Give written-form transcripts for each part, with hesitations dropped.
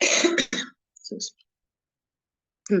Excuse me.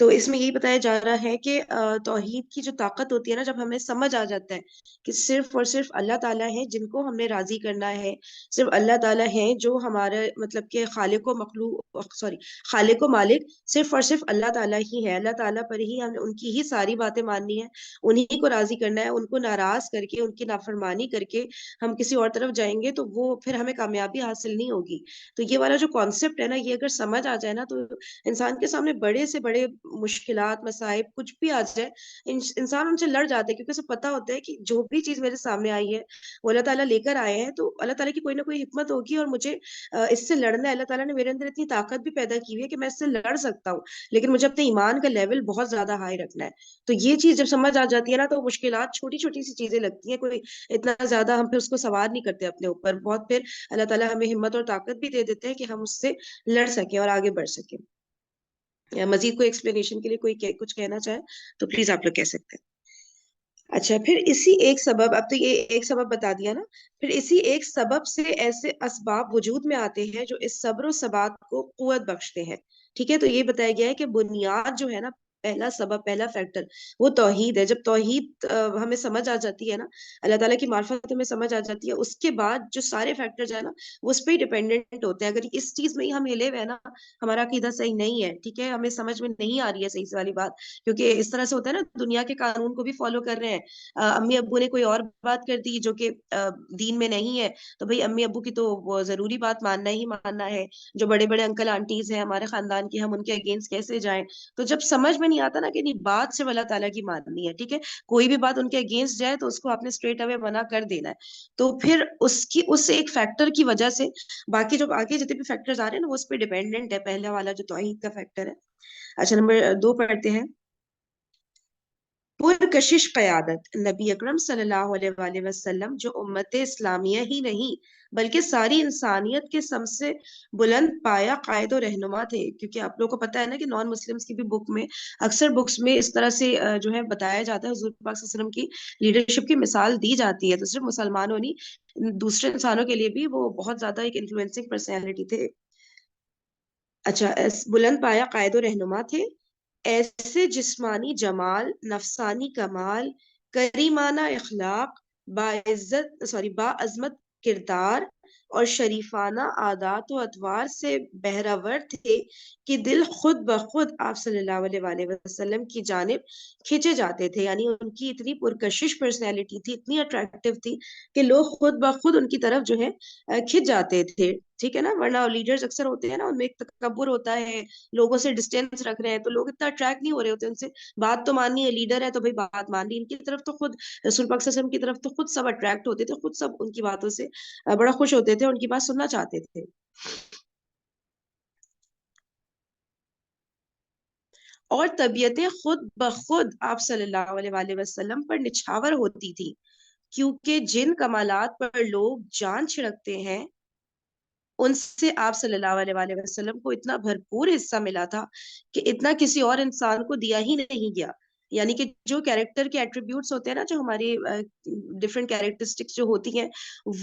تو اس میں یہی بتایا جا رہا ہے کہ توحید کی جو طاقت ہوتی ہے نا، جب ہمیں سمجھ آ جاتا ہے کہ صرف اور صرف اللہ تعالیٰ ہے جن کو ہم نے راضی کرنا ہے، صرف اللہ تعالیٰ ہے جو ہمارا مطلب کہ خالق و مخلوق، سوری، خالق و مالک صرف اور صرف اللہ تعالیٰ ہی ہے، اللہ تعالیٰ پر ہی ہم ان کی ہی ساری باتیں ماننی ہے، انہی کو راضی کرنا ہے، ان کو ناراض کر کے، ان کی نافرمانی کر کے ہم کسی اور طرف جائیں گے تو وہ پھر ہمیں کامیابی حاصل نہیں ہوگی۔ تو یہ والا جو کانسیپٹ ہے نا، یہ اگر سمجھ آ جائے نا تو انسان کے سامنے بڑے سے بڑے مشکلات، مصائب کچھ بھی آ جائے، انسان ان سے لڑ جاتا ہے، کیونکہ اسے پتا ہوتا ہے کہ جو بھی چیز میرے سامنے آئی ہے وہ اللہ تعالیٰ لے کر آئے ہیں، تو اللہ تعالیٰ کی کوئی نہ کوئی حکمت ہوگی اور مجھے اس سے لڑنا ہے۔ اللہ تعالیٰ نے میرے اندر اتنی طاقت بھی پیدا کی ہوئی ہے کہ میں اس سے لڑ سکتا ہوں، لیکن مجھے اپنے ایمان کا لیول بہت زیادہ ہائی رکھنا ہے۔ تو یہ چیز جب سمجھ آ جاتی ہے نا، تو مشکلات چھوٹی چھوٹی سی چیزیں لگتی ہیں، کوئی اتنا زیادہ ہم پھر اس کو سوار نہیں کرتے اپنے اوپر، بہت پھر اللہ تعالیٰ ہمیں ہمت اور طاقت بھی دے دیتے ہیں کہ ہم اس سے لڑ سکیں اور آگے بڑھ سکیں۔ یا مزید کوئی ایکسپلینیشن کے لیے کوئی کچھ کہنا چاہے تو پلیز آپ لوگ کہہ سکتے ہیں۔ اچھا، پھر اسی ایک سبب، اب تو یہ ایک سبب بتا دیا نا، پھر اسی ایک سبب سے ایسے اسباب وجود میں آتے ہیں جو اس صبر و ثبات کو قوت بخشتے ہیں۔ ٹھیک ہے، تو یہ بتایا گیا ہے کہ بنیاد جو ہے نا، پہلا سبب، پہلا فیکٹر وہ توحید ہے۔ جب توحید ہمیں سمجھ آ جاتی ہے نا، اللہ تعالیٰ کی معرفت ہمیں سمجھ آ جاتی ہے، اس کے بعد جو سارے فیکٹرز ہیں نا وہ اس پہ ہی ڈیپینڈنٹ ہوتے ہیں۔ اگر اس چیز میں ہی ہم ہلے ہوئے ہیں نا، ہمارا عقیدہ صحیح نہیں ہے، ٹھیک ہے، ہمیں سمجھ میں نہیں آ رہی ہے صحیح سے والی بات، کیونکہ اس طرح سے ہوتا ہے نا، دنیا کے قانون کو بھی فالو کر رہے ہیں، امی ابو نے کوئی اور بات کر دی جو کہ دین میں نہیں ہے، تو بھئی امی ابو کی تو وہ ضروری بات ماننا ہی ماننا ہے۔ جو بڑے بڑے انکل آنٹیز ہیں ہمارے خاندان کی، ہم ان کے اگینسٹ کیسے جائیں؟ تو جب سمجھ میں نہیں آتا نا کہ نہیں، بات صرف اللہ تعالیٰ کی ماننی ہے، ٹھیک ہے، کوئی بھی بات ان کے اگینسٹ جائے تو اس کو آپ نے اسٹریٹ اوے منع کر دینا ہے۔ تو پھر اس ایک فیکٹر کی وجہ سے باقی جو آگے جتنے بھی فیکٹرز آ رہے ہیں نا، وہ اس پہ ڈیپینڈنٹ ہے، پہلا والا جو توحید کا فیکٹر ہے۔ اچھا، نمبر 2 پڑھتے ہیں۔ پرکشش قیادت، نبی اکرم صلی اللہ علیہ وآلہ وسلم جو امت اسلامیہ ہی نہیں بلکہ ساری انسانیت کے سب سے بلند پایا قائد و رہنما تھے، کیونکہ آپ لوگوں کو پتا ہے نا کہ نان مسلمس کی بھی بک میں، اکثر بکس میں اس طرح سے جو ہے بتایا جاتا ہے، حضور پاک صلی اللہ علیہ وسلم کی لیڈرشپ کی مثال دی جاتی ہے، تو صرف مسلمانوں نہیں، دوسرے انسانوں کے لیے بھی وہ بہت زیادہ ایک انفلوئنسنگ پرسنالٹی تھے۔ اچھا، بلند پایا قائد و رہنما تھے، ایسے جسمانی جمال، نفسانی کمال، کریمانہ اخلاق، باعظمت کردار اور شریفانہ عادات و اطوار سے بہرور تھے کہ دل خود بخود آپ صلی اللہ علیہ وآلہ وسلم کی جانب کھینچے جاتے تھے۔ یعنی ان کی اتنی پرکشش پرسنالٹی تھی، اتنی اٹریکٹیو تھی کہ لوگ خود بخود ان کی طرف جو ہے کھنچ جاتے تھے، ٹھیک ہے نا۔ ورنہ لیڈرز اکثر ہوتے ہیں نا، ان میں ایک تکبر ہوتا ہے، لوگوں سے ڈسٹینس رکھ رہے ہیں، تو لوگ اتنا اٹریکٹ نہیں ہو رہے ہوتے ان سے، بات تو ماننی ہے، لیڈر ہے تو بھائی بات مان لی، ان کی طرف تو خود رسول پاک صلی اللہ علیہ وسلم کی طرف تو خود سب اٹریکٹ ہوتے تھے، خود سب ان کی باتوں سے بڑا خوش ہوتے تھے، ان کی بات سننا چاہتے تھے۔ اور طبیعتیں خود بخود آپ صلی اللہ علیہ وآلہ وسلم پر نچھاور ہوتی تھی، کیونکہ جن کمالات پر لوگ جان چھڑکتے ہیں ان سے آپ صلی اللہ علیہ وآلہ وسلم کو اتنا بھرپور حصہ ملا تھا کہ اتنا کسی اور انسان کو دیا ہی نہیں گیا۔ یعنی کہ جو کیریکٹر کے ایٹریبیوٹس ہوتے ہیں نا، جو ہماری ڈفرینٹ کیریکٹرسٹکس جو ہوتی ہیں،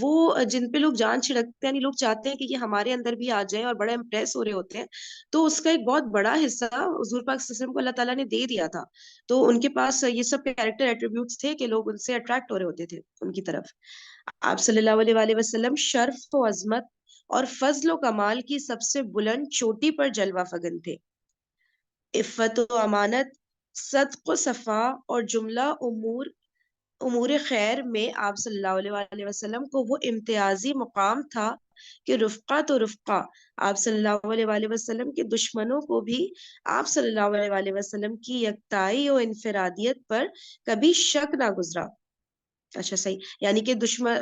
وہ جن پہ لوگ جان چھڑکتے ہیں، یعنی لوگ چاہتے ہیں کہ یہ ہمارے اندر بھی آ جائیں اور بڑا امپریس ہو رہے ہوتے ہیں، تو اس کا ایک بہت بڑا حصہ حضور پاک صلی اللہ علیہ وسلم کو اللہ تعالیٰ نے دے دیا تھا۔ تو ان کے پاس یہ سب کیریکٹر ایٹریبیوٹس تھے کہ لوگ ان سے اٹریکٹ ہو رہے ہوتے تھے ان کی طرف۔ آپ صلی اللہ علیہ وآلہ وسلم شرف و عظمت اور فضل و کمال کی سب سے بلند چوٹی پر جلوہ فگن تھے۔ عفت و امانت، صدق و صفا اور جملہ امور خیر میں آپ صلی اللہ علیہ وآلہ وسلم کو وہ امتیازی مقام تھا کہ رفقا تو رفقا، آپ صلی اللہ علیہ وآلہ وسلم کے دشمنوں کو بھی آپ صلی اللہ علیہ وآلہ وسلم کی یکتائی و انفرادیت پر کبھی شک نہ گزرا۔ اچھا، صحیح، یعنی کہ دشمن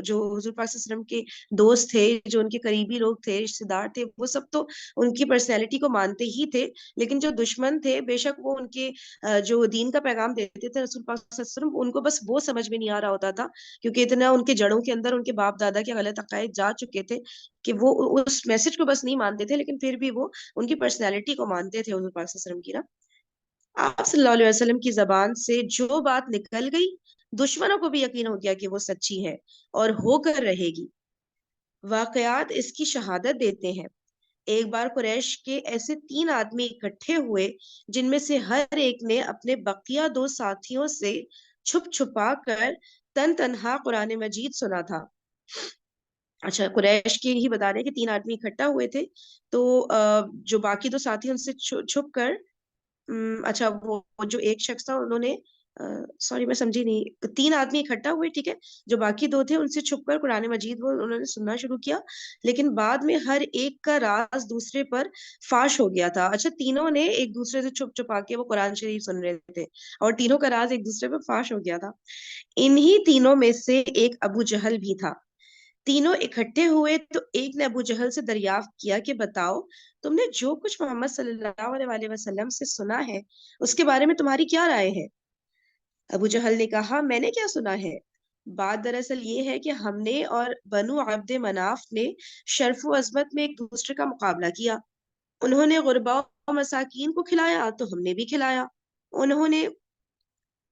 جو حضور پاک صلی اللہ علیہ وسلم کے دوست تھے، جو ان کے قریبی لوگ تھے، رشتے دار تھے، وہ سب تو ان کی پرسنالٹی کو مانتے ہی تھے، لیکن جو دشمن تھے، بے شک وہ ان کے جو دین کا پیغام دیتے تھے رسول پاک صلی اللہ علیہ وسلم، ان کو بس وہ سمجھ میں نہیں آ رہا ہوتا تھا، کیونکہ اتنا ان کے جڑوں کے اندر ان کے باپ دادا کے غلط عقائد جا چکے تھے کہ وہ اس میسج کو بس نہیں مانتے تھے، لیکن پھر بھی وہ ان کی پرسنالٹی کو مانتے تھے حضور پاک صلی اللہ علیہ وسلم کی نا۔ آپ صلی اللہ علیہ وسلم کی زبان سے جو بات نکل گئی، دشمنوں کو بھی یقین ہو گیا کہ وہ سچی ہے اور ہو کر رہے گی۔ واقعات اس کی شہادت دیتے ہیں۔ ایک بار قریش کے ایسے 3 آدمی اکٹھے ہوئے جن میں سے ہر ایک نے اپنے بقیہ 2 ساتھیوں سے چھپ چھپا کر تنہا قرآن مجید سنا تھا. اچھا، قریش کے ہی بتا رہے ہیں کہ 3 آدمی اکٹھا ہوئے تھے، تو جو باقی 2 ساتھی ان سے چھپ کر اچھا وہ جو ایک شخص تھا انہوں نے سوری میں سمجھی نہیں، 3 آدمی اکٹھا ہوئے، ٹھیک ہے، جو باقی 2 تھے ان سے چھپ کر قرآن مجید وہ انہوں نے سننا شروع کیا، لیکن بعد میں ہر ایک کا راز دوسرے پر فاش ہو گیا تھا. اچھا، تینوں نے ایک دوسرے سے چھپ چھپا کے وہ قرآن شریف سن رہے تھے اور تینوں کا راز ایک دوسرے پر فاش ہو گیا تھا. انہی تینوں میں سے ایک ابو جہل بھی تھا. تینوں اکٹھے ہوئے تو ایک نے ابو جہل سے دریافت کیا کہ بتاؤ، تم نے جو کچھ محمد صلی اللہ علیہ وآلہ وسلم سے سنا ہے اس کے بارے میں تمہاری کیا رائے ہے؟ ابو جہل نے کہا، میں نے کیا سنا ہے؟ بات دراصل یہ ہے کہ ہم نے اور بنو عبد مناف نے شرف و عظمت میں ایک دوسرے کا مقابلہ کیا. انہوں نے غرباء و مساکین کو کھلایا تو ہم نے بھی کھلایا. انہوں نے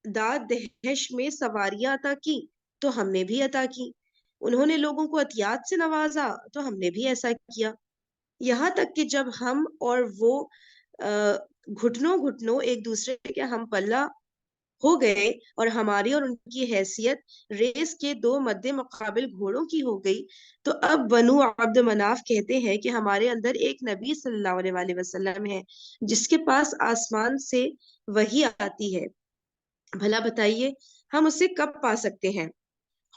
داد دہش میں سواریاں عطا کی تو ہم نے بھی عطا کی. انہوں نے لوگوں کو عطیات سے نوازا تو ہم نے بھی ایسا کیا. یہاں تک کہ جب ہم اور وہ گھٹنوں گھٹنوں ایک دوسرے کے ہم پلہ ہو گئے اور ہماری اور ان کی حیثیت ریس کے 2 مد مقابل گھوڑوں کی ہو گئی، تو اب بنو عبد مناف کہتے ہیں کہ ہمارے اندر ایک نبی صلی اللہ علیہ وآلہ وسلم ہے جس کے پاس آسمان سے وحی آتی ہے. بھلا بتائیے ہم اسے کب پا سکتے ہیں؟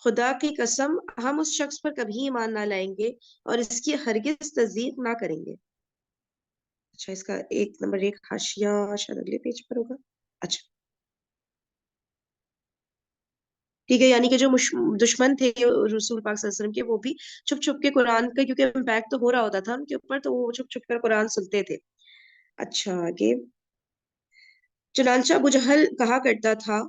خدا کی قسم ہم اس شخص پر کبھی ایمان نہ لائیں گے اور اس کی ہرگز تصدیق نہ کریں گے. اچھا، اس کا 1 نمبر 1 حاشیہ شاید اگلے پیج پر ہوگا. اچھا ٹھیک ہے، یعنی کہ جو دشمن تھے رسول پاک صلی اللہ علیہ وسلم کے، وہ بھی چھپ چھپ کے قرآن کا، کیونکہ امپیکٹ تو ہو رہا ہوتا تھا ان کے اوپر، تو وہ چھپ چھپ کر قرآن سنتے تھے. اچھا آگے، چنانچہ ابو جہل کہا کرتا تھا،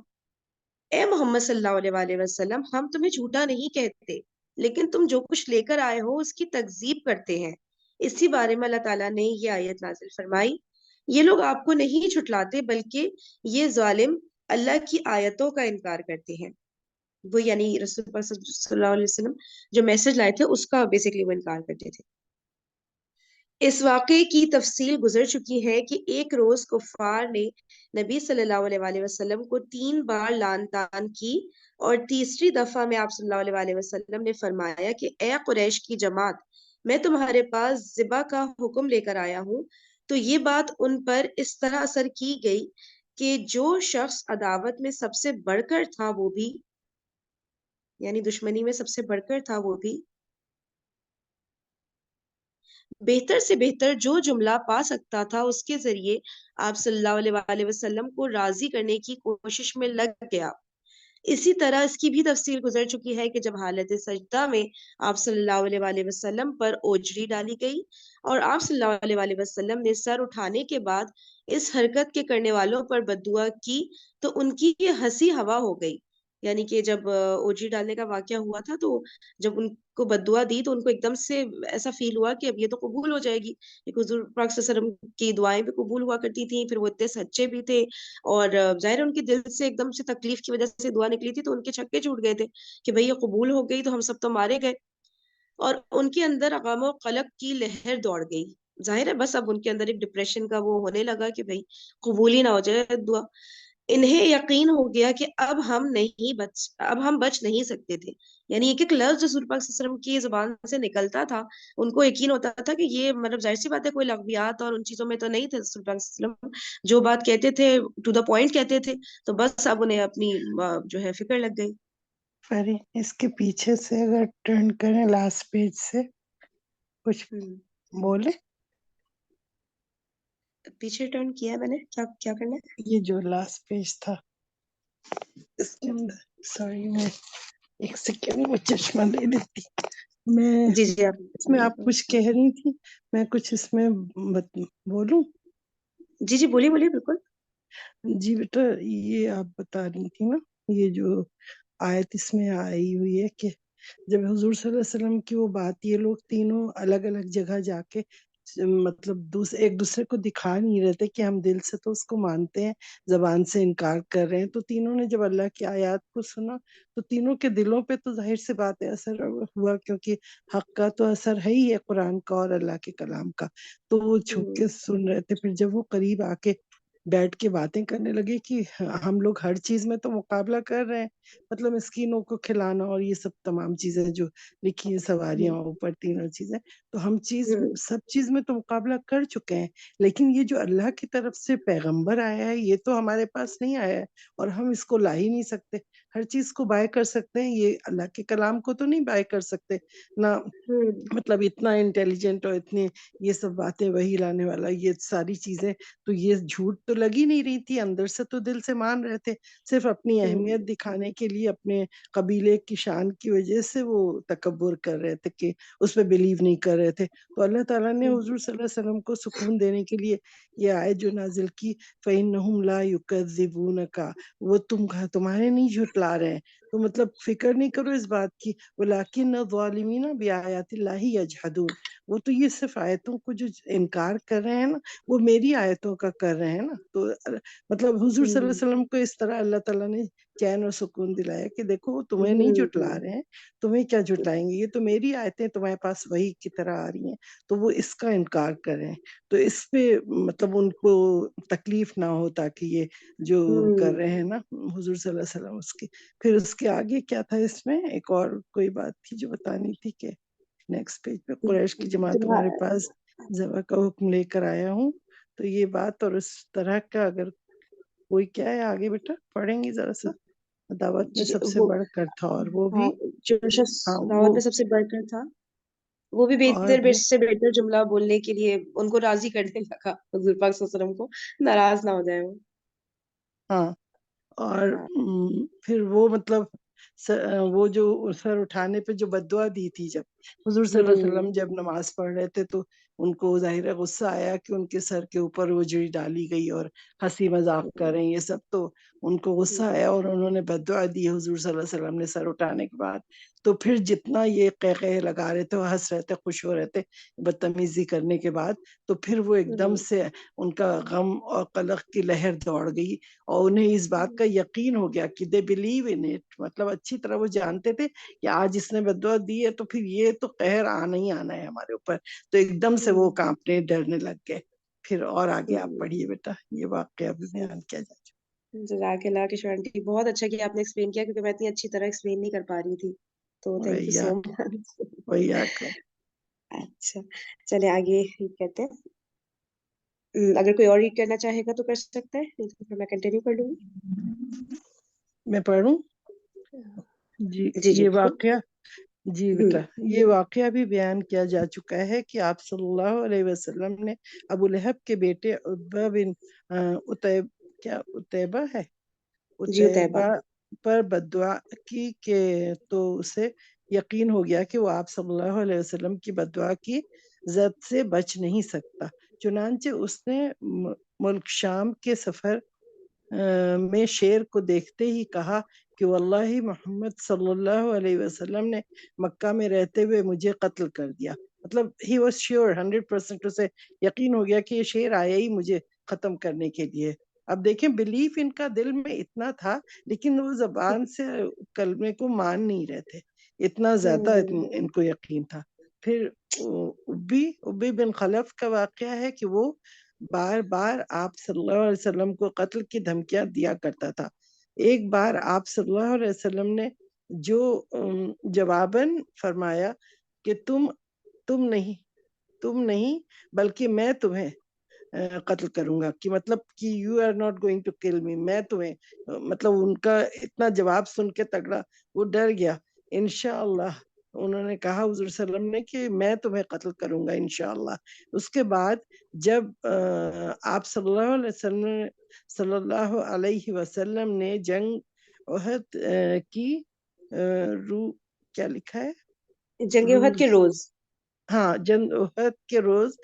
اے محمد صلی اللہ علیہ وآلہ وسلم، ہم تمہیں جھوٹا نہیں کہتے، لیکن تم جو کچھ لے کر آئے ہو اس کی تکذیب کرتے ہیں. اسی بارے میں اللہ تعالیٰ نے یہ آیت نازل فرمائی، یہ لوگ آپ کو نہیں جھٹلاتے بلکہ یہ ظالم اللہ کی آیتوں کا انکار کرتے ہیں. وہ یعنی رسول پاک صلی اللہ علیہ وسلم جو میسج لائے تھے اس کا بیسکلی وہ انکار کرتے تھے. اس واقعے کی تفصیل گزر چکی ہے کہ ایک روز کفار نے نبی صلی اللہ علیہ وآلہ وسلم کو 3 بار لعن طعن کی، اور تیسری دفعہ میں آپ صلی اللہ علیہ وآلہ وسلم نے فرمایا کہ اے قریش کی جماعت، میں تمہارے پاس ذبح کا حکم لے کر آیا ہوں. تو یہ بات ان پر اس طرح اثر کی گئی کہ جو شخص عداوت میں سب سے بڑھ کر تھا وہ بھی، یعنی دشمنی میں سب سے بڑھ کر تھا وہ بھی، بہتر سے بہتر جو جملہ پا سکتا تھا اس کے ذریعے آپ صلی اللہ علیہ وآلہ وسلم کو راضی کرنے کی کوشش میں لگ گیا. اسی طرح اس کی بھی تفصیل گزر چکی ہے کہ جب حالت سجدہ میں آپ صلی اللہ علیہ وآلہ وسلم پر اوجری ڈالی گئی اور آپ صلی اللہ علیہ وآلہ وسلم نے سر اٹھانے کے بعد اس حرکت کے کرنے والوں پر بددعا کی تو ان کی یہ ہنسی ہوا ہو گئی. یعنی کہ جب اوجری ڈالنے کا واقعہ ہوا تھا تو جب ان کو بددعا دی تو ان کو ایک دم سے ایسا فیل ہوا کہ اب یہ تو قبول ہو جائے گی، ایک حضور پاک صلی اللہ علیہ وسلم کی دعائیں بھی قبول ہوا کرتی تھیں، پھر وہ اتنے سچے بھی تھے، اور ظاہر ان کے دل سے ایک دم سے تکلیف کی وجہ سے دعا نکلی تھی تو ان کے چھکے چھوٹ گئے تھے کہ بھئی یہ قبول ہو گئی تو ہم سب تو مارے گئے، اور ان کے اندر غم و قلق کی لہر دوڑ گئی. ظاہر ہے بس اب ان کے اندر ایک ڈپریشن کا وہ ہونے لگا کہ بھئی قبول ہی نہ ہو جائے دعا. انہیں یقین ہو گیا کہ اب ہم بچ نہیں سکتے تھے. یعنی ایک ایک لفظ رسول پاک صلی اللہ علیہ وسلم کی زبان سے نکلتا تھا، ان کو یقین ہوتا تھا کہ یہ مطلب ظاہر سی بات ہے کوئی لغویات اور ان چیزوں میں تو نہیں تھے. رسول پاک صلی اللہ علیہ وسلم جو بات کہتے تھے ٹو دا پوائنٹ کہتے تھے، تو بس اب انہیں اپنی جو ہے فکر لگ گئی. فری اس کے پیچھے سے اگر ٹرن کریں لاسٹ پیج سے کچھ بولے. پیچھے ٹرن کیا ہے میں نے، کیا کیا کرنا ہے؟ یہ جو لاسٹ پیج تھا اس کے اندر، سوری میں ایک سیکنڈ وہ چشمہ لے لیتی. میں جی جی اس میں آپ کچھ کہہ رہی تھی، میں کچھ اس میں بولوں. جی جی بولیے بولیے بالکل. جی بیٹا، یہ آپ بتا رہی تھی نا، یہ جو آیت اس میں آئی ہوئی ہے کہ جب حضور صلی اللہ علیہ وسلم کی وہ بات، یہ لوگ تینوں الگ الگ جگہ جا کے مطلب ایک دوسرے کو دکھا نہیں رہے تھے کہ ہم دل سے تو اس کو مانتے ہیں، زبان سے انکار کر رہے ہیں. تو تینوں نے جب اللہ کی آیات کو سنا تو تینوں کے دلوں پہ تو ظاہر سی بات ہے اثر ہوا، کیونکہ حق کا تو اثر ہے ہی ہے قرآن کا اور اللہ کے کلام کا. تو وہ چھپ کے سن رہے تھے. پھر جب وہ قریب آ کے بیٹھ کے باتیں کرنے لگے کہ ہم لوگ ہر چیز میں تو مقابلہ کر رہے ہیں، مطلب مسکینوں کو کھلانا اور یہ سب تمام چیزیں جو لکھی ہیں، سواریاں اوپر، تینوں چیزیں، تو ہم سب چیز میں تو مقابلہ کر چکے ہیں. لیکن یہ جو اللہ کی طرف سے پیغمبر آیا ہے یہ تو ہمارے پاس نہیں آیا ہے اور ہم اس کو لا ہی نہیں سکتے. ہر چیز کو بائے کر سکتے ہیں، یہ اللہ کے کلام کو تو نہیں بائے کر سکتے نہ. مطلب اتنا انٹیلیجنٹ اور اتنی یہ سب باتیں وہی لانے والا، یہ ساری چیزیں، تو یہ جھوٹ تو لگ ہی نہیں رہی تھی. اندر سے تو دل سے مان رہے تھے، صرف اپنی اہمیت دکھانے کے لیے، اپنے قبیلے کی شان کی وجہ سے وہ تکبر کر رہے تھے کہ اس پہ بلیو نہیں کر رہے تھے. تو اللہ تعالیٰ نے حضور صلی اللہ علیہ وسلم کو سکون دینے کے لیے یہ آیت جو نازل کی، فَإِنَّهُمْ لَا يُكَذِّبُونَكَ، وہ تمہارے نہیں جھٹلا رہے ہیں. تو مطلب فکر نہیں کرو اس بات کی، وَلَٰكِنَّ الظَّالِمِينَ بِآيَاتِ اللَّهِ يَجْحَدُونَ، وہ تو یہ صرف آیتوں کو جو انکار کر رہے ہیں نا، وہ میری آیتوں کا کر رہے ہیں نا. تو مطلب حضور صلی اللہ علیہ وسلم کو اس طرح اللہ تعالیٰ نے چین اور سکون دلایا کہ دیکھو وہ تمہیں نہیں جھٹلا رہے ہیں، تمہیں کیا جھٹلائیں گے، یہ تو میری آیتیں تمہارے پاس وحی کی طرح آ رہی ہیں، تو وہ اس کا انکار کریں. تو اس پہ مطلب ان کو تکلیف نہ ہو، تاکہ یہ جو کر رہے ہیں نا حضور صلی اللہ علیہ وسلم اس کی. پھر اس کے آگے کیا تھا، اس میں ایک اور کوئی بات تھی جو بتانی تھی کہ نیکسٹ پیج پہ قریش کی جماعت تمہارے پاس ذبح کا حکم لے کر آیا ہوں. تو یہ بات اور اس طرح کا اگر کوئی کیا ہے آگے بیٹا پڑھیں گی ذرا سا. دعوت میں سب سے وہ بڑھ کر تھا اور وہ بھی جو شخص ہاں دعوت وہ میں سب سے بڑھ کر تھا، وہ بھی اور بہتر وہ سے بہتر جملہ بولنے کے لیے ان کو راضی کرنے لگا، حضور پاک صلی اللہ علیہ وسلم کو ناراض نہ ہو جائے وہ. ہاں. اور ہاں. پھر وہ مطلب وہ جو سر اٹھانے پہ جو بددعا دی تھی، جب حضور صلی اللہ علیہ وسلم جب نماز پڑھ رہے تھے تو ان کو ظاہر غصہ آیا کہ ان کے سر کے اوپر وہ جڑی ڈالی گئی اور ہنسی مذاق کر رہے ہیں یہ سب، تو ان کو غصہ آیا اور انہوں نے بددعا دی حضور صلی اللہ علیہ وسلم نے سر اٹھانے کے بعد. تو پھر جتنا یہ قہقہے لگا رہے تھے، وہ ہنس رہے تھے، خوش ہو رہے تھے بدتمیزی کرنے کے بعد، تو پھر وہ ایک دم سے ان کا غم اور قلق کی لہر دوڑ گئی اور انہیں اس بات کا یقین ہو گیا کہ دے بلیو ان اٹ، مطلب اچھی طرح وہ جانتے تھے کہ آج اس نے بددعا دی ہے تو پھر یہ تو قہر آنا ہی آنا ہے ہمارے اوپر. تو ایک دم سے وہ کانپنے ڈرنے لگ گئے. پھر اور آگے آپ پڑھیے بیٹا، یہ واقعہ بھی بیان کیا جا چکا. جزاک اللہ کشور آنٹی، بہت اچھا کیا آپ نے ایکسپلین کیا، کیونکہ میں اتنی اچھی طرح ایکسپلین نہیں کر پا رہی تھی، تو تھینک یو سو مچ. وہی اچھا چلے آگے کہتے ہیں. اگر کوئی اور ریڈ کرنا چاہے گا تو کر سکتا ہے، نہیں تو پھر میں کنٹینیو کر لوں گی. میں پڑھوں. جی جی یہ واقعہ، جی بیٹا ہوں یہ واقعہ بھی بیان کیا جا چکا ہے کہ آپ صلی اللہ علیہ وسلم نے ابو لہب کے بیٹے عتبہ بن عتیبہ ہے، جی طیبہ. عتیبہ پر بددعا کی کہ تو اسے یقین ہو گیا کہ وہ آپ صلی اللہ علیہ وسلم کی بددعا کی زد سے بچ نہیں سکتا. چنانچہ اس نے ملک شام کے سفر میں شیر کو دیکھتے ہی کہا کہ واللہ محمد صلی اللہ علیہ وسلم نے مکہ میں رہتے ہوئے مجھے قتل کر دیا. مطلب ہی واز شیور 100%، اسے یقین ہو گیا کہ یہ شیر آیا ہی مجھے ختم کرنے کے لیے. اب دیکھیں بلیف ان کا دل میں اتنا تھا، لیکن وہ زبان سے کلمے کو مان نہیں رہے تھے، اتنا زیادہ ان کو یقین تھا. پھر ابی بن خلف کا واقعہ ہے کہ وہ بار بار آپ صلی اللہ علیہ وسلم کو قتل کی دھمکیاں دیا کرتا تھا. ایک بار آپ صلی اللہ علیہ وسلم نے جو جواباً فرمایا کہ تم نہیں بلکہ میں تمہیں قتل کروں گا، کہ مطلب کہ you are not going to kill me, میں تمہیں، مطلب ان کا اتنا جواب سن کے تگڑا وہ ڈر گیا. انشاءاللہ انہوں نے کہا حضور صلی اللہ علیہ وسلم نے کہ میں تمہیں قتل کروں گا انشاءاللہ. اس کے بعد جب آپ صلی اللہ علیہ وسلم نے جنگ احد کی کیا لکھا ہے، جنگ احد کے روز، روز، ہاں جنگ احد کے روز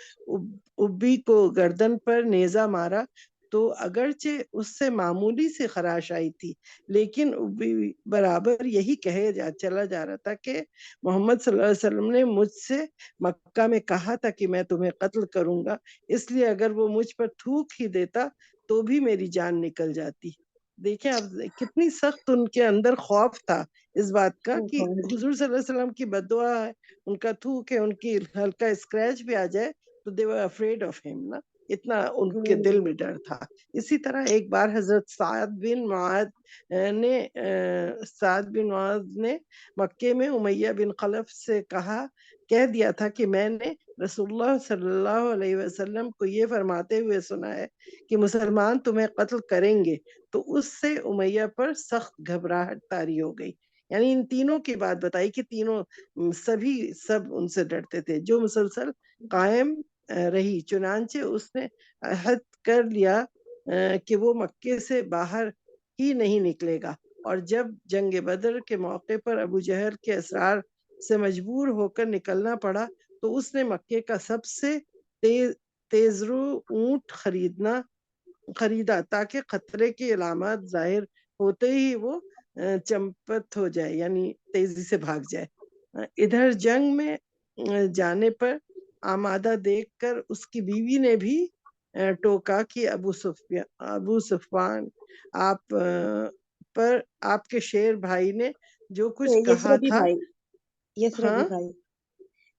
ابی کو گردن پر نیزہ مارا تو اگرچہ اس سے معمولی سی خراش آئی تھی، لیکن برابر یہی چلا جا رہا تھا کہ محمد صلی اللہ علیہ وسلم نے مجھ سے مکہ میں کہا تھا کہ میں تمہیں قتل کروں گا، اس لیے اگر وہ مجھ پر تھوک ہی دیتا تو بھی میری جان نکل جاتی۔ دیکھیں اب کتنی سخت ان کے اندر خوف تھا اس بات کا کہ حضور صلی اللہ علیہ وسلم کی بد دعا ہے، ان کا تھوک ہے، ان کی ہلکا اسکریچ بھی آ جائے تو they were afraid of him نا، اتنا ان کے دل میں ڈر تھا۔ اسی طرح ایک بار حضرت سعد بن معاذ نے مکے میں امیہ بن خلف سے کہہ دیا تھا کہ میں نے رسول اللہ صلی اللہ علیہ وسلم کو یہ فرماتے ہوئے سنا ہے کہ مسلمان تمہیں قتل کریں گے، تو اس سے امیہ پر سخت گھبراہٹ طاری ہو گئی۔ یعنی ان تینوں کی بات بتائی کہ تینوں سب ان سے ڈرتے تھے، جو مسلسل قائم رہی۔ چنانچہ اس نے عہد کر لیا کہ وہ مکے سے باہر ہی نہیں نکلے گا، اور جب جنگ بدر کے موقع پر ابو جہل کے اسرار سے مجبور ہو کر نکلنا پڑا تو اس نے مکے کا سب سے تیزرو اونٹ خریدا تاکہ خطرے کی علامات ظاہر ہوتے ہی وہ چمپت ہو جائے، یعنی تیزی سے بھاگ جائے۔ ادھر جنگ میں جانے پر آمادہ دیکھ کر اس کی بیوی نے بھی ٹوکا کہ ابو سفیان آپ کے شیر بھائی نے جو کچھ کہا یسربی تھا۔ بھائی، ہاں،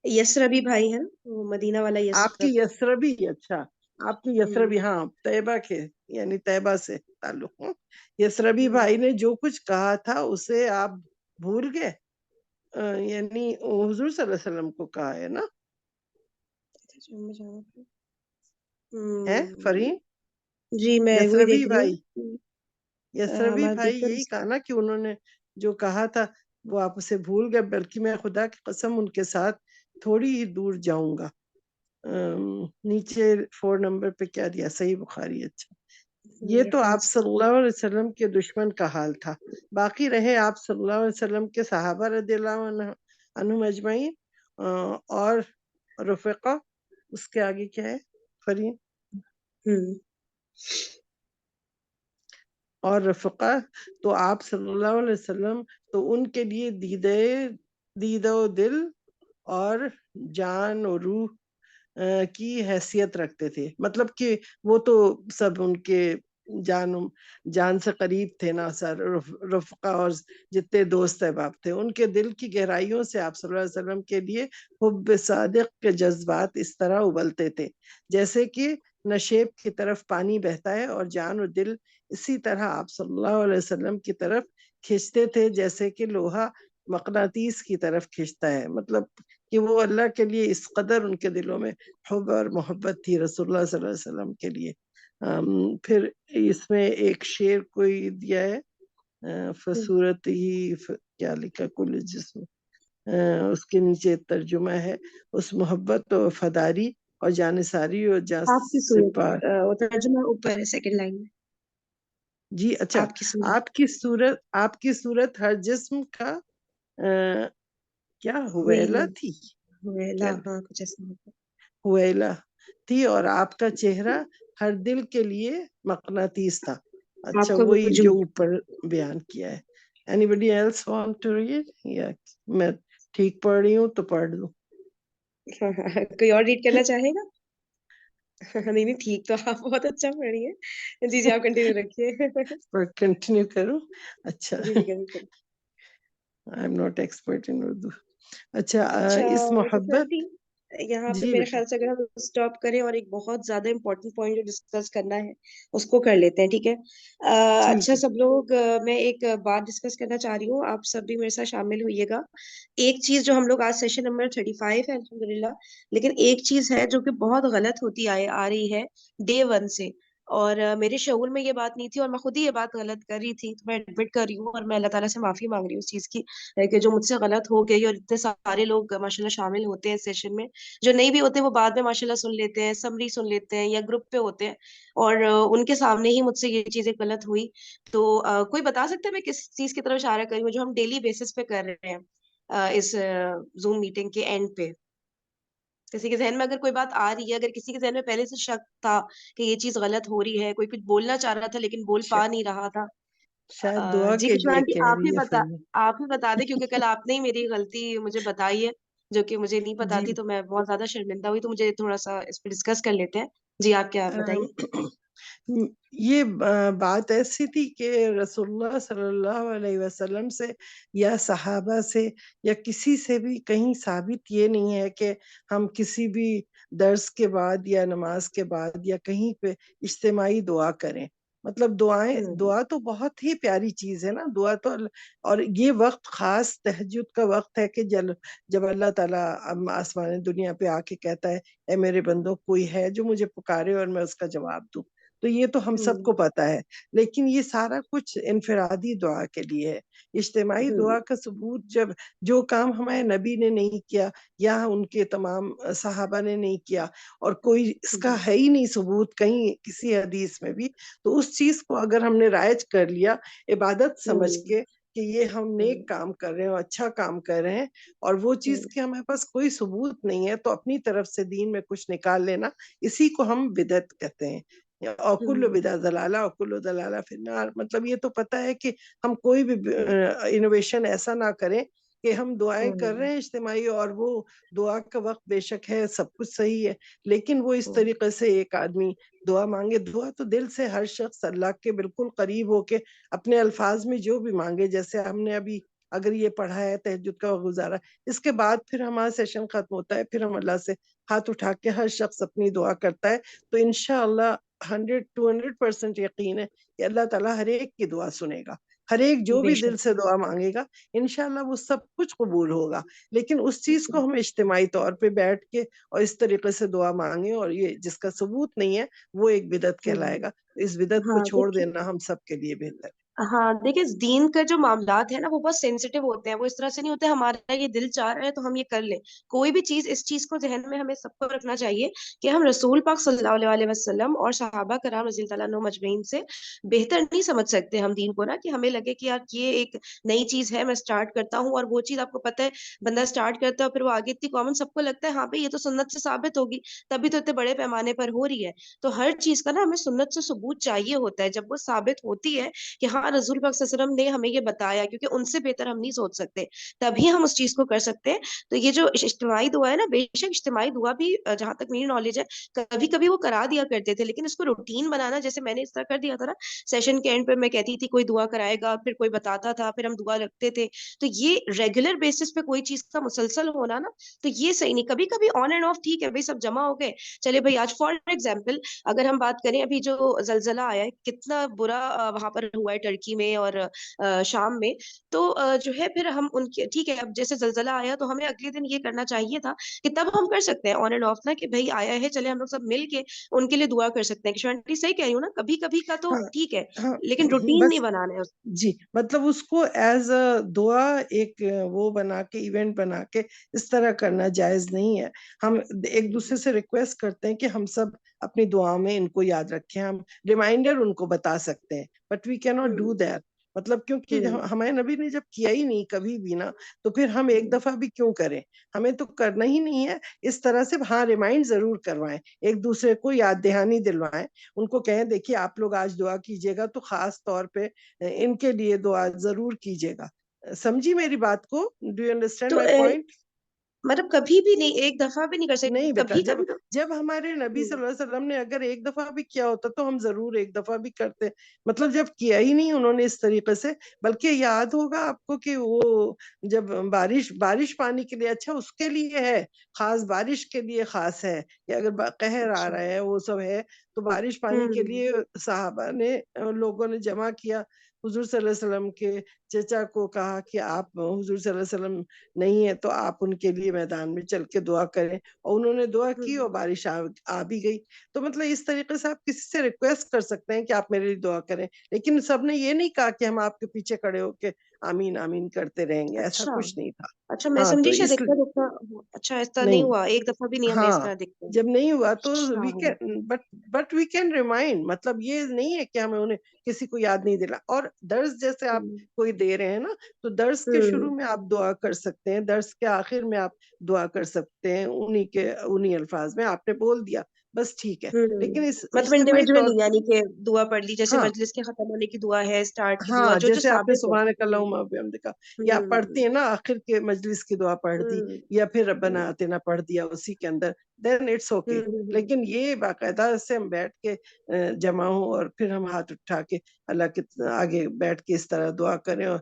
یسربی بھائی ہے وہ مدینہ والا آپ کی یسرب۔ یسربی، اچھا آپ کی یسربی، ہاں طیبہ کے، یعنی طیبہ سے تعلق ہے۔ یسربی بھائی نے جو کچھ کہا تھا اسے آپ بھول گئے، یعنی حضور صلی اللہ علیہ وسلم کو کہا ہے نا، ہے فرین؟ جی میں وہی یسربی دیکھ رہی بھائی، ہوں، یسربی ہمارا بھائی دیکھ کر یہی کہا نا کہ انہوں نے جو کہا تھا وہ آپ اسے بھول گئے، بلکہ میں خدا کی قسم ان کے ساتھ تھوڑی ہی دور جاؤں گا۔ نیچے 4 نمبر پہ کیا دیا، صحیح بخاری، اچھا۔ یہ تو آپ صلی اللہ علیہ وسلم کے دشمن کا حال تھا۔ باقی رہے آپ صلی اللہ علیہ وسلم کے صحابہ رضی اللہ عنہم اجمعین اور رفقا، اس کے آگے کیا ہے فرین؟ اور رفقا تو آپ صلی اللہ علیہ وسلم تو ان کے لیے دیدہ و دل اور جان و روح کی حیثیت رکھتے تھے، مطلب کہ وہ تو سب ان کے جان سے قریب تھے نا سر، رفقا اور جتنے دوست احباب تھے، ان کے دل کی گہرائیوں سے آپ صلی اللہ علیہ وسلم کے لیے حب صادق کے جذبات اس طرح ابلتے تھے جیسے کہ نشیب کی طرف پانی بہتا ہے، اور جان و دل اسی طرح آپ صلی اللہ علیہ وسلم کی طرف کھینچتے تھے جیسے کہ لوہا مقناطیس کی طرف کھینچتا ہے، مطلب کہ وہ اللہ کے لیے اس قدر ان کے دلوں میں حب اور محبت تھی رسول اللہ صلی اللہ علیہ وسلم کے لیے۔ پھر اس میں ایک شعر کوئی دیا ہے، فصورت ہی کیا لکھا، کل جسم، اس کے نیچے ترجمہ ہے، اس محبت و وفاداری اور جانثاری اور آپ کی سپار۔ صورت وہ ترجمہ اوپر ہے سیکنڈ لائن میں، جی اچھا، آپ کی صورت آپ کی صورت ہر جسم کا کیا ویلا ہویلا تھی، ویلا، کیا ہاں کچھ ایسا ہوتا ہویلا تھی، اور آپ کا چہرہ ہر دل کے لیے مقناطیس تھا۔ ہے، آپ اچھا کا وہی جو وجود۔ اوپر بیان کیا ہے۔ Anybody else want to read؟ یا میں ٹھیک پڑھ رہی ہوں تو پڑھ دوں؟ کوئی اور ریڈ کرنا چاہے گا؟ نہیں نہیں ٹھیک، تو آپ بہت اچھا پڑھ رہی ہیں، جی جی آپ کنٹینیو رکھیے۔ پر کنٹینیو کروں؟ اچھا، جی جی بالکل۔ I am not expert in Urdu. اچھا، اچھا اس محبت، یہاں پہ جی میرے بیٹا، خیال سے اگر ہم اسٹاپ کریں اور ایک بہت زیادہ امپورٹنٹ پوائنٹ جو ڈسکس کرنا ہے اس کو کر لیتے ہیں، ٹھیک ہے؟ ٹھیک اچھا ہے۔ سب لوگ، میں ایک بات ڈسکس کرنا چاہ رہی ہوں، آپ سب بھی میرے ساتھ شامل ہوئیے گا۔ ایک چیز جو ہم لوگ آج سیشن نمبر 35 ہے الحمدللہ، لیکن ایک چیز ہے جو کہ بہت غلط ہوتی آ رہی ہے ڈے ون سے، اور میرے شعور میں یہ بات نہیں تھی اور میں خود ہی یہ بات غلط کر رہی تھی، تو میں ایڈمٹ کر رہی ہوں اور میں اللہ تعالیٰ سے معافی مانگ رہی ہوں اس چیز کی کہ جو مجھ سے غلط ہو گئی، اور اتنے سارے لوگ ماشاءاللہ شامل ہوتے ہیں سیشن میں، جو نہیں بھی ہوتے وہ بعد میں ماشاءاللہ سن لیتے ہیں، سمری سن لیتے ہیں یا گروپ پہ ہوتے ہیں، اور ان کے سامنے ہی مجھ سے یہ چیزیں غلط ہوئی۔ تو کوئی بتا سکتا ہے میں کس چیز کی طرف اشارہ کری ہوں جو ہم ڈیلی بیسس پہ کر رہے ہیں اس زوم میٹنگ کے اینڈ پہ؟ کسی کے ذہن میں اگر کوئی بات آ رہی ہے، اگر کسی کے ذہن میں پہلے سے شک تھا کہ یہ چیز غلط ہو رہی ہے، کوئی کچھ بولنا چاہ رہا تھا لیکن بول پا نہیں رہا تھا، شاید دعا جی کے کشمان لیے جی کہہ آپ ہی رہی ہے بتا، فہمی. آپ ہی بتا دیں، کیونکہ کل آپ نے ہی میری غلطی مجھے بتائی ہے جو کہ مجھے نہیں پتا جی تھی، تو میں بہت زیادہ شرمندہ ہوئی، تو مجھے تھوڑا سا اس پہ ڈسکس کر لیتے ہیں. جی آپ کیا بتائیے. یہ بات ایسی تھی کہ رسول اللہ صلی اللہ علیہ وسلم سے یا صحابہ سے یا کسی سے بھی کہیں ثابت یہ نہیں ہے کہ ہم کسی بھی درس کے بعد یا نماز کے بعد یا کہیں پہ اجتماعی دعا کریں. مطلب ہوں دعا تو بہت ہی پیاری چیز ہے نا. دعا تو اور یہ وقت خاص تہجد کا وقت ہے کہ جب اللہ تعالیٰ آسمان دنیا پہ آ کے کہتا ہے اے میرے بندوں کوئی ہے جو مجھے پکارے اور میں اس کا جواب دوں. تو یہ تو ہم سب ہوں کو پتا ہے. لیکن یہ سارا کچھ انفرادی دعا کے لیے ہے. اجتماعی ہوں دعا کا ثبوت جو کام ہمارے نبی نے نہیں کیا یا ان کے تمام صحابہ نے نہیں کیا اور کوئی اس کا ہوں ہے ہی نہیں ثبوت کہیں کسی حدیث میں بھی, تو اس چیز کو اگر ہم نے رائج کر لیا عبادت سمجھ ہوں کے کہ یہ ہم ہوں نیک کام کر رہے ہیں اور اچھا کام کر رہے ہیں, اور وہ چیز ہوں کہ ہمارے پاس کوئی ثبوت نہیں ہے تو اپنی طرف سے دین میں کچھ نکال لینا, اسی کو ہم بدعت کہتے ہیں. اور کل ہوں بدعت ضلالہ اور کل ضلالہ فی النار. مطلب یہ تو پتہ ہے کہ ہم کوئی بھی انوویشن ایسا نہ کریں کہ ہم دعائیں کر ہوں رہے ہیں اجتماعی اور وہ دعا کا وقت بے شک ہے سب کچھ صحیح ہے, لیکن وہ اس ہوں طریقے سے ایک آدمی دعا مانگے. دعا تو دل سے ہر شخص اللہ کے بالکل قریب ہو کے اپنے الفاظ میں جو بھی مانگے, جیسے ہم نے ابھی اگر یہ پڑھا ہے تہجد کا گزارا, اس کے بعد پھر ہمارا سیشن ختم ہوتا ہے, پھر ہم اللہ سے ہاتھ اٹھا کے ہر شخص اپنی دعا کرتا ہے, تو انشاءاللہ 100-200% یقین ہے کہ اللہ تعالیٰ ہر ایک کی دعا سنے گا. ہر ایک جو بے بھی دل شک. سے دعا مانگے گا انشاءاللہ وہ سب کچھ قبول ہوگا. لیکن اس چیز کو ہم اجتماعی طور پہ بیٹھ کے اور اس طریقے سے دعا مانگیں اور یہ جس کا ثبوت نہیں ہے وہ ایک بدعت کہلائے گا. اس بدعت کو ہاں چھوڑ دیکھیے، دینا ہم سب کے لیے بہتر ہے. ہاں دیکھیں دین کا جو معاملات ہے نا وہ بہت سینسیٹیو ہوتے ہیں. وہ اس طرح سے نہیں ہوتے ہمارا یہ دل چاہ رہا ہے تو ہم یہ کر لیں. کوئی بھی چیز اس چیز کو ذہن میں ہمیں سب کو رکھنا چاہیے کہ ہم رسول پاک صلی اللہ علیہ وسلم اور صحابہ کرام رضی اللہ عنہم اجمعین سے بہتر نہیں سمجھ سکتے ہم دین کو نا, کہ ہمیں لگے کہ یار یہ ایک نئی چیز ہے میں سٹارٹ کرتا ہوں, اور وہ چیز آپ کو پتہ ہے بندہ سٹارٹ کرتا ہے اور پھر وہ آگے اتنی کامن سب کو لگتا ہے ہاں بھائی یہ تو سنت سے ثابت ہوگی تبھی تو اتنے بڑے پیمانے پر ہو رہی ہے. تو ہر چیز کا نا ہمیں سنت سے ثبوت چاہیے ہوتا ہے. جب وہ ثابت ہوتی ہے کہ ہاں رسول پاک صلی اللہ علیہ وسلم نے ہمیں یہ بتایا, کیونکہ ان سے بہتر ہم نہیں سوچ سکتے, تبھی ہم اس چیز کو کر سکتے ہیں. تو یہ جو اجتماعی دعا ہے نا, بے شک اجتماعی دعا بھی جہاں تک میری نالج ہے کبھی کبھی وہ کرا دیا کرتے تھے, لیکن اس کو روٹین بنانا جیسے میں نے اس طرح کر دیا تھا نا, سیشن کے اینڈ پہ میں کہتی تھی کوئی دعا کرائے گا, پھر کوئی بتاتا تھا, پھر ہم دعا رکھتے تھے. تو یہ ریگولر بیسس پہ کوئی چیز کا مسلسل ہونا نا, تو یہ صحیح نہیں. کبھی کبھی آن اینڈ آف ٹھیک ہے بھائی, سب جمع ہو گئے چلے بھائی آج فار ایگزامپل اگر ہم بات کریں, ابھی جو زلزلہ آیا ہے کتنا برا وہاں پر ہوا ہے ٹرکی میں اور شام میں, تو جو ہے پھر ہم ان کے ٹھیک ہے اب جیسے زلزلہ آیا تو ہمیں اگلے دن یہ کرنا چاہیے تھا کہ تب ہم کر سکتے ہیں آن اینڈ آف نا, کہ بھائی آیا ہے چلے ہم لوگ سب مل کے ان کے لیے دعا کر سکتے ہیں. کہ شانٹی صحیح کہہ رہی ہوں نا, کبھی کبھی کا تو ہاں ٹھیک ہے ہاں لیکن روٹین نہیں بس بنانا ہے. جی, مطلب اس کو ایز اے دعا ایک وہ بنا کے ایونٹ بنا کے اس طرح کرنا جائز نہیں ہے. ہم ایک دوسرے سے ریکویسٹ کرتے ہیں کہ ہم سب اپنی دعاؤں میں ان کو یاد رکھیں, ہم ریمائنڈر ان کو بتا سکتے ہیں, بٹ وی کی ناٹ ڈو دیٹ. مطلب کیونکہ ہوں ہمارے نبی نے جب کیا ہی نہیں کبھی بھی نا, تو پھر ہم ایک ہوں دفعہ بھی کیوں کریں. ہمیں تو کرنا ہی نہیں ہے اس طرح سے. ہاں ریمائنڈ ضرور کروائیں, ایک دوسرے کو یاد دہانی دلوائیں, ان کو کہیں دیکھیے آپ لوگ آج دعا کیجیے گا تو خاص طور پہ ان کے لیے دعا ضرور کیجیے گا. سمجھی میری بات کو؟ ڈو یو انڈرسٹینڈ تو مائی پوائنٹ؟ مطلب کبھی بھی نہیں, ایک دفعہ بھی نہیں کر سکتے نہیں بیٹا, کبھی جب کبھی تو. جب ہمارے نبی صلی ہوں اللہ علیہ وسلم نے اگر ایک دفعہ بھی کیا ہوتا تو ہم ضرور ایک دفعہ بھی کرتے. مطلب جب کیا ہی نہیں انہوں نے اس طریقے سے, بلکہ یاد ہوگا آپ کو کہ وہ جب بارش پانی کے لیے, اچھا اس کے لیے ہے خاص, بارش کے لیے خاص ہے کہ اگر قہر آ اچھا رہا ہے وہ سب ہے تو بارش پانی کے ہوں لیے صحابہ نے لوگوں نے جمع کیا. حضور صلی اللہ علیہ وسلم کے چچا کو کہا کہ آپ حضور صلی اللہ علیہ وسلم نہیں ہے تو آپ ان کے لیے میدان میں چل کے دعا کریں, اور انہوں نے دعا کی اور ہوں بارش آ بھی گئی. تو مطلب اس طریقے سے آپ کسی سے ریکویسٹ کر سکتے ہیں کہ آپ میرے لیے دعا کریں, لیکن سب نے یہ نہیں کہا کہ ہم آپ کے پیچھے کھڑے ہو کے آمین آمین کرتے رہیں گے, ایسا اچھا کچھ نہیں تھا. اچھا میں ہاں تو سمجھی شاید اس دیکھتا اچھا ایسا نہیں نہیں, ہوا, ایک دفعہ بھی نہیں ہمیں اس ہاں طرح دیکھتے ہیں. جب نہیں ہوا تو اچھا we can but we can remind. مطلب یہ نہیں ہے کہ ہمیں انہیں کسی کو یاد نہیں دلا. اور درس جیسے آپ ہوں کوئی دے رہے ہیں نا, تو درس کے شروع میں آپ دعا کر سکتے ہیں, درس کے آخر میں آپ دعا کر سکتے ہیں, انہی الفاظ میں آپ نے بول دیا بس ٹھیک ہے. لیکن اس مطلب اجتماعی طور انڈیویجولی پہ, یعنی کہ دعا پڑھ لی, جیسے ہاں مجلس کے ختم ہونے کی دعا ہے, اسٹارٹ کی دعا, ہاں, جو جو جیسے آپ نے ثابت ہے. سبحانک اللہم وبحمدک یا آپ پڑھتے ہیں نا آخر کے مجلس کی دعا پڑھ دی, یا پھر ربنا آتنا پڑھ دیا اسی کے اندر, دین اٹس اوکے. لیکن یہ باقاعدہ سے ہم بیٹھ کے جمع ہوں اور پھر ہم ہاتھ اٹھا کے اللہ کے آگے بیٹھ کے اس طرح دعا کریں, اور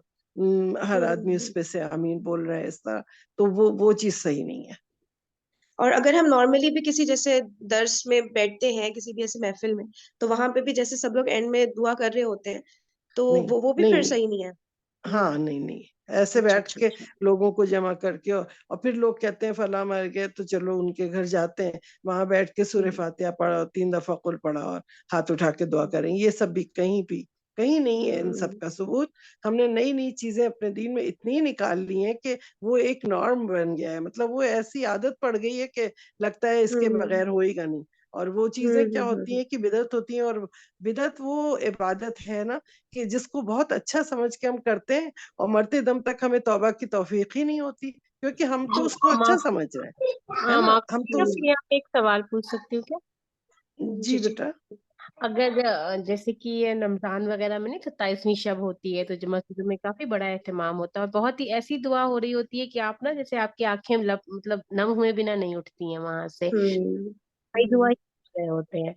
ہر آدمی اس پہ سے آمین بول رہا ہے اس طرح, تو وہ چیز صحیح نہیں ہے. اور اگر ہم نارملی بھی کسی جیسے درس میں بیٹھتے ہیں کسی بھی ایسے محفل میں, تو وہاں پہ بھی جیسے سب لوگ اینڈ میں دعا کر رہے ہوتے ہیں, تو نہیں وہ بھی نہیں پھر نہیں, صحیح نہیں ہے. ہاں نہیں نہیں, ایسے اچھا بیٹھ اچھا کے اچھا. لوگوں کو جمع کر کے, اور پھر لوگ کہتے ہیں فلاں مر گئے تو چلو ان کے گھر جاتے ہیں, وہاں بیٹھ کے سورہ فاتحہ پڑھا, 3 دفعہ قل پڑھا اور ہاتھ اٹھا کے دعا کریں, یہ سب بھی کہیں نہیں ہے ان سب کا ثبوت. ہم نے نئی نئی چیزیں اپنے دین میں اتنی نکال لی ہیں کہ وہ ایک نارم بن گیا ہے, مطلب وہ ایسی عادت پڑ گئی ہے کہ لگتا ہے اس کے بغیر ہوئے گا نہیں. اور وہ چیزیں کیا ہوتی ہیں کہ بدعت ہوتی ہیں, اور بدعت وہ عبادت ہے نا کہ جس کو بہت اچھا سمجھ کے ہم کرتے ہیں, اور مرتے دم تک ہمیں توبہ کی توفیق ہی نہیں ہوتی, کیونکہ ہم تو اس کو اچھا سمجھ رہے ہیں, ہے نا, معاف ہم کیجیے، تو. آپ سے یہاں پہ ایک سوال پوچھ سکتی ہوں کیا؟ جی جی جی. بیٹا. اگر جیسے کہ یہ رمضان وغیرہ میں نہیں 27ویں شب ہوتی ہے, تو مسجد میں کافی بڑا اہتمام ہوتا ہے, اور بہت ہی ایسی دعا ہو رہی ہوتی ہے کہ آپ نا جیسے آپ کی آنکھیں مطلب نم ہوئے بنا نہیں اٹھتی ہیں وہاں سے, کئی دعا ہی کر رہے ہوتے ہیں.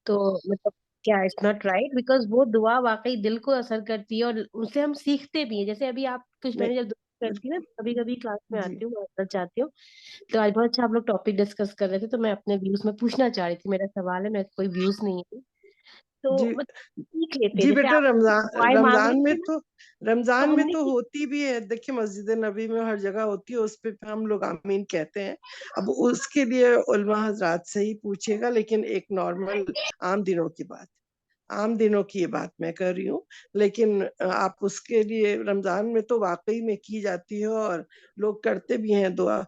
تو مطلب کیا اٹس ناٹ رائٹ, بیکاز وہ دعا واقعی دل کو اثر کرتی ہے, اور ان سے ہم سیکھتے بھی ہیں. جیسے ابھی آپ کچھ, میں نہیں, نے جب دعا کرتی ہوں نا, کبھی کبھی کلاس میں جی آتی ہوں, معذرت چاہتی ہوں, تو آج بہت اچھا آپ لوگ ٹاپک ڈسکس کر رہے تھے, تو میں اپنے ویوز میں پوچھنا چاہ رہی تھی, میرا سوال ہے, میرے کوئی ویوز نہیں ہے, تو جی مطلب سیکھ لیتے ہیں. جی جیسے بیٹا, آپ دعائیں مانگ رمضان رہے میں تھے نا, تو تو رمضان ہم میں نے تو ہوتی بھی ہے, دیکھیے مسجد نبی میں ہر جگہ ہوتی ہے, اس پہ ہم لوگ آمین کہتے ہیں. اب اس کے لیے علماء حضرات سے ہی پوچھے گا, لیکن ایک نارمل عام دنوں کی بات, عام دنوں کی یہ بات میں کر رہی ہوں. لیکن آپ اس کے لیے رمضان میں تو واقعی میں کی جاتی ہے, اور لوگ کرتے بھی ہیں دعا,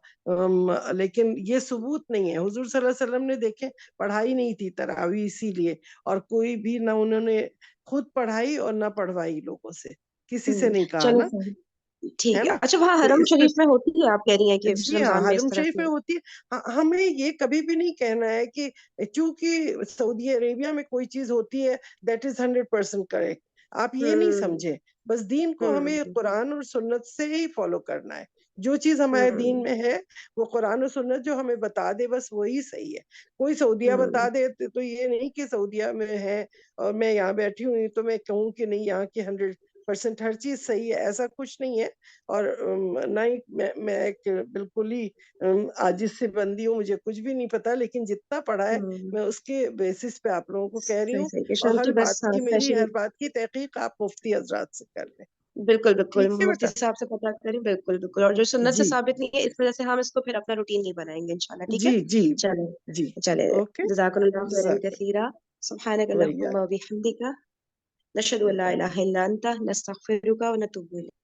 لیکن یہ ثبوت نہیں ہے. حضور صلی اللہ علیہ وسلم نے دیکھیں پڑھائی نہیں تھی تراویح, اسی لیے, اور کوئی بھی نہ انہوں نے خود پڑھائی اور نہ پڑھوائی لوگوں سے, کسی سے نہیں کہا چلو نا, صحیح, ہے ٹھیک ہے. نا. اچھا, وہاں تو حرم اس میں شریف میں ہوتی ہے, آپ کہہ رہی ہیں کہ جی ہاں, رمضان میں اس حرم طرح شریف سے؟ میں ہوتی ہے. ہمیں یہ کبھی بھی نہیں کہنا ہے کہ چونکہ سعودی عربیہ میں کوئی چیز ہوتی ہے دیٹ از 100% کریکٹ, آپ یہ نہیں سمجھیں. بس دین کو ہمیں قرآن اور سنت سے ہی فالو کرنا ہے. جو چیز ہمارے دین میں ہے وہ قرآن و سنت جو ہمیں بتا دے بس وہی صحیح ہے. کوئی سعودیہ بتا دے تو یہ نہیں کہ سعودیہ میں ہے اور میں یہاں بیٹھی ہوئی تو میں کہوں کہ نہیں یہاں کی 100% ہر چیز صحیح ہے, ایسا کچھ نہیں ہے. اور نہ ہی میں ایک بالکل ہی عاجز سے بندی ہوں, مجھے کچھ بھی نہیں پتا, لیکن جتنا پڑھا ہے میں اس کے بیسس پہ آپ لوگوں کو کہہ رہی صحیح ہوں. صحیح کہ اور شام ہر کی بس بات کی, میری اسپیشلی. ہر بات کی تحقیق آپ مفتی حضرات سے کر لیں. بالکل بالکل, ٹھیک ہے مفتی بیٹا. صاحب سے پتہ کریں. بالکل بالکل, اور جو سنت سے جی ثابت نہیں ہے اس وجہ سے ہم اس کو پھر اپنا روٹین نہیں بنائیں گے انشاءاللہ. ٹھیک ہے, جی جی چلیں. جی. چلے, اوکے. جزاک اللہ خیرا جزاک کثیرا, سبحانک اللہ. اللہم و بحمدک, نشہد ان لا الہ الا انت, نستغفرک و نتوب الیک.